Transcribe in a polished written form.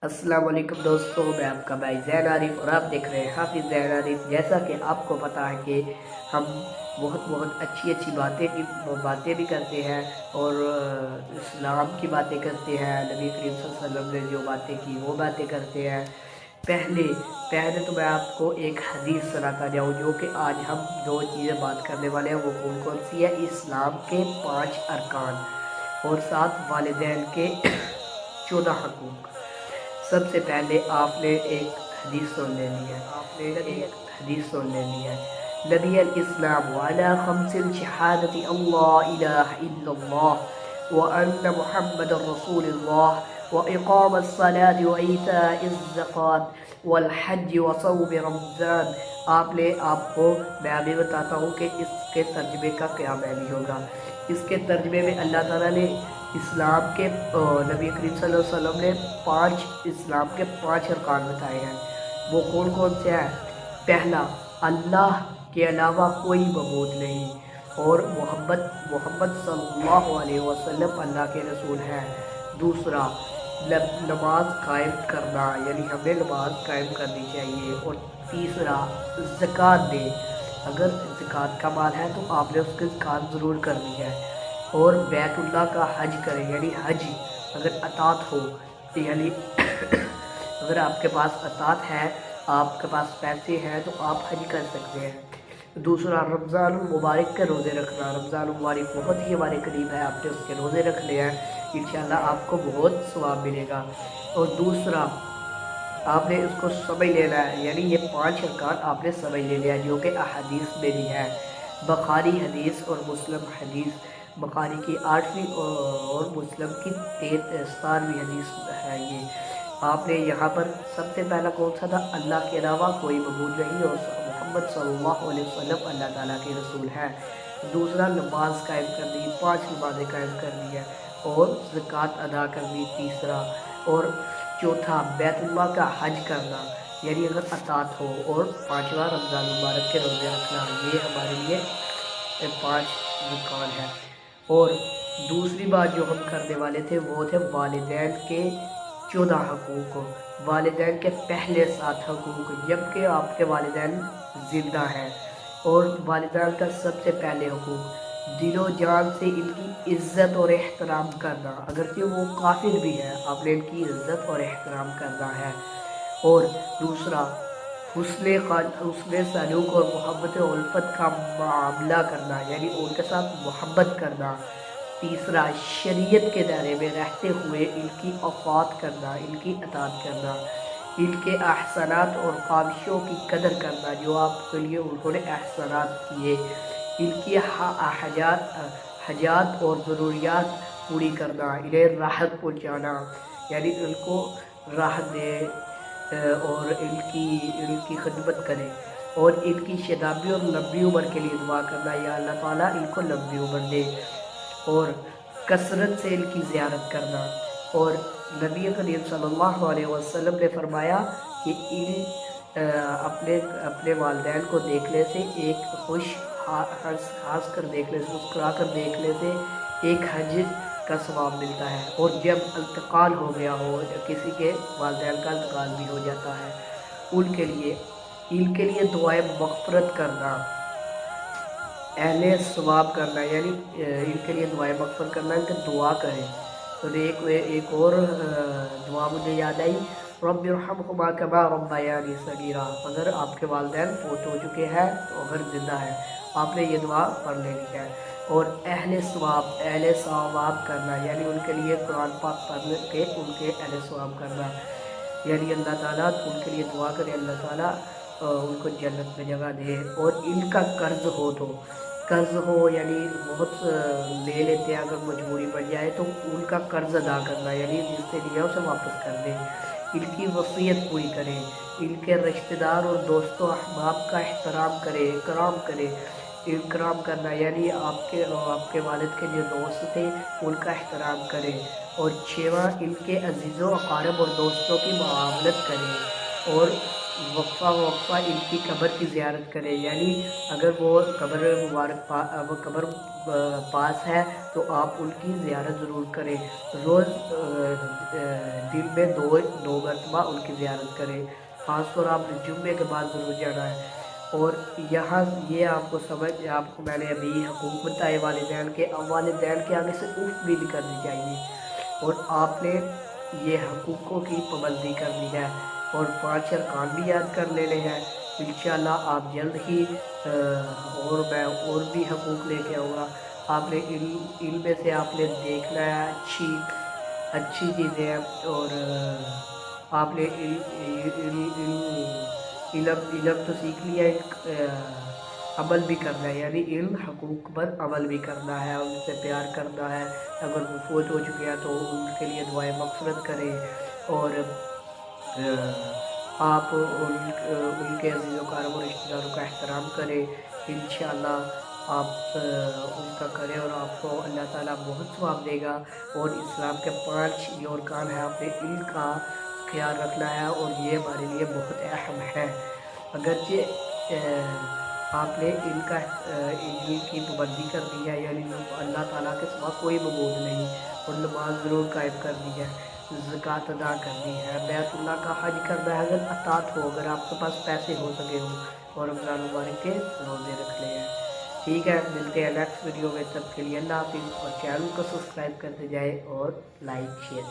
السلام علیکم دوستوں، میں آپ کا بھائی زین عارف اور آپ دیکھ رہے ہیں حافظ زین عارف۔ جیسا کہ آپ کو پتہ ہے کہ ہم بہت اچھی باتیں بھی کرتے ہیں اور اسلام کی باتیں کرتے ہیں، نبی کریم صلی اللہ علیہ وسلم نے جو باتیں کی وہ باتیں کرتے ہیں۔ پہلے تو میں آپ کو ایک حدیث سناتا جاؤں، جو کہ آج ہم دو چیزیں بات کرنے والے ہیں۔ وہ کون سی ہے؟ اسلام کے 5 ارکان اور 7 والدین کے 14 حقوق۔ سب سے پہلے آپ نے ایک حدیث سن لینی ہے۔ نبی الاسلام وعلا خمس شہادت اللہ الہ الا اللہ وان محمد رسول اللہ واقام الصلاة وایتاء الزکاة والحج وصوم رمضان۔ آپ کو میں ابھی بتاتا ہوں کہ اس کے ترجمے کا کیا معنی ہوگا۔ اس کے ترجمے میں اللہ تعالیٰ نے اسلام کے نبی کریم صلی اللہ علیہ وسلم نے اسلام کے 5 ارکان بتائے ہیں۔ وہ کون سے ہیں؟ پہلا، اللہ کے علاوہ کوئی معبود نہیں اور محمد صلی اللہ علیہ وسلم اللہ کے رسول ہیں۔ دوسرا، نماز قائم کرنا، یعنی ہمیں نماز قائم کرنی چاہیے۔ اور تیسرا، زکوٰۃ دے، اگر زکوٰۃ کا مال ہے تو آپ نے اس کی زکوٰۃ ضرور کرنی ہے۔ اور بیت اللہ کا حج کریں، یعنی حج اگر اطاعت ہو، یعنی اگر آپ کے پاس اطاعت ہے، آپ کے پاس پیسے ہیں تو آپ حج کر سکتے ہیں۔ دوسرا، رمضان المبارک کے روزے رکھنا۔ رمضان المبارک بہت ہی ہمارے قریب ہے، آپ نے اس کے روزے رکھنے ہیں، انشاءاللہ آپ کو بہت ثواب ملے گا۔ اور دوسرا، آپ نے اس کو سمجھ لینا ہے، یعنی یہ 5 ارکان آپ نے سمجھ لینا ہے، جو کہ احادیث میں بھی ہے۔ بخاری حدیث اور مسلم حدیث، بخاری کی 8ویں اور مسلم کی 17ویں حدیث ہے یہ۔ آپ نے یہاں پر سب سے پہلا کون سا تھا؟ اللہ کے علاوہ کوئی معبود نہیں اور محمد صلی اللہ علیہ وسلم اللہ تعالیٰ کے رسول ہیں۔ دوسرا، نماز قائم کرنی، 5 نمازیں قائم کرنی ہے اور زکوٰۃ ادا کرنی تیسرا۔ اور چوتھا، بیت اللہ کا حج کرنا، یعنی اگر اطاعت ہو۔ اور پانچواں، رمضان مبارک کے روزے رکھنا۔ یہ ہمارے لیے 5 ارکان ہیں۔ اور دوسری بات جو ہم کرنے والے تھے وہ تھے والدین کے 14 حقوق۔ والدین کے پہلے 7 حقوق، جبکہ آپ کے والدین زندہ ہیں۔ اور والدین کا سب سے پہلے حقوق، دل و جان سے ان کی عزت اور احترام کرنا، اگرچہ وہ کافر بھی ہے، آپ نے ان کی عزت اور احترام کرنا ہے۔ اور دوسرا، حسن سلوک اور محبت و الفت کا معاملہ کرنا، یعنی ان کے ساتھ محبت کرنا۔ تیسرا، شریعت کے دائرے میں رہتے ہوئے ان کی اطاعت کرنا، ان کی اطاعت کرنا۔ ان کے احسانات اور خواہشوں کی قدر کرنا، جو آپ کے لیے انہوں نے احسانات کیے۔ ان کی حاجات اور ضروریات پوری کرنا، انہیں راحت پہنچانا، یعنی ان کو راحت دے اور ان کی خدمت کرے۔ اور ان کی شادابی اور لمبی عمر کے لیے دعا کرنا، یا اللہ تعالیٰ ان کو لمبی عمر دے۔ اور کثرت سے ان کی زیارت کرنا۔ اور نبی کریم صلی اللہ علیہ وسلم نے فرمایا کہ اپنے والدین کو دیکھنے سے ہنس کر دیکھنے سے، مسکرا کر دیکھنے سے ایک حج کا ثواب ملتا ہے۔ اور جب انتقال ہو گیا ہو، کسی کے والدین کا انتقال بھی ہو جاتا ہے، ان کے لیے دعائیں مغفرت کرنا، اہل ثواب کرنا، یعنی ان کے لیے دعائیں مغفرت کرنا، ان کے دعا کریں۔ تو ایک اور دعا مجھے یاد آئی، رب ارحمہما کما ربیانی صغیرا۔ اگر آپ کے والدین فوت ہو چکے ہیں تو اگر زندہ ہیں، آپ نے یہ دعا پڑھ لینی ہے۔ اور اہل ثواب کرنا، یعنی ان کے لیے قرآن پاک پڑھ کے ان کے اہل ثواب کرنا، یعنی اللہ تعالیٰ ان کے لیے دعا کرے، اللہ تعالیٰ ان کو جنت میں جگہ دے۔ اور ان کا قرض ہو، یعنی بہت لے لیتے ہیں، اگر مجبوری پڑ جائے تو ان کا قرض ادا کرنا، یعنی جس سے لیا اسے واپس کر دیں۔ ان کی وصیت پوری کریں، ان کے رشتہ دار اور دوست و احباب کا احترام کرے، اکرام کرنا، یعنی آپ کے والد کے جو دوست تھے ان کا احترام کریں۔ اور 6واں، ان کے عزیز و اقارب اور دوستوں کی معاملت کریں۔ اور وقفہ ان کی قبر کی زیارت کرے، یعنی اگر وہ قبر مبارک قبر پاس ہے تو آپ ان کی زیارت ضرور کریں، روز دن میں دو مرتبہ ان کی زیارت کریں، خاص طور آپ نے جمعے کے بعد ضرور جانا ہے۔ اور یہاں یہ آپ کو میں نے ابھی حقوق بتائے والدین کے آگے سے اف بھی نہیں کرنی چاہیے، اور آپ نے یہ حقوقوں کی پابندی کرنی ہے، اور 5 ارکان بھی یاد کر لینے ہیں۔ انشاءاللہ آپ جلد ہی میں اور بھی حقوق لے کے آؤں گا۔ آپ نے علم میں سے آپ نے دیکھنا ہے اچھی چیزیں ہیں، اور آپ نے علم تو سیکھ لیا ہے، عمل بھی کرنا ہے، یعنی علم حقوق پر عمل بھی کرنا ہے، ان سے پیار کرنا ہے۔ اگر وہ فوت ہو چکے ہیں تو ان کے لیے دعائیں مغفرت کریں، اور آپ ان کے عزیز و اقارب و رشتہ داروں کا احترام کریں۔ انشاءاللہ آپ ان کا کریں اور آپ کو اللہ تعالیٰ بہت ثواب دے گا۔ اور اسلام کے 5 یہ ارکان ہیں، آپ نے ان کا خیال رکھنا ہے، اور یہ ہمارے لیے بہت اہم ہے۔ اگرچہ آپ نے ان کی پابندی کرنی ہے، یعنی اللہ تعالیٰ کے سوا کوئی معبود نہیں، اور نماز ضرور قائم کرنی ہے، زکوٰۃ ادا کرنی ہے، بیت اللہ کا حج کرنا ہے اگر اطاعت ہو، اگر آپ کے پاس پیسے ہو سکے ہوں، اور رمضان مبارک کے روزے رکھنے ہیں۔ ٹھیک ہے، ملتے ہیں نیکسٹ ویڈیو میں، تب کے لیے اللہ حافظ، اور چینل کو سبسکرائب کرتے جائے اور لائک شیئر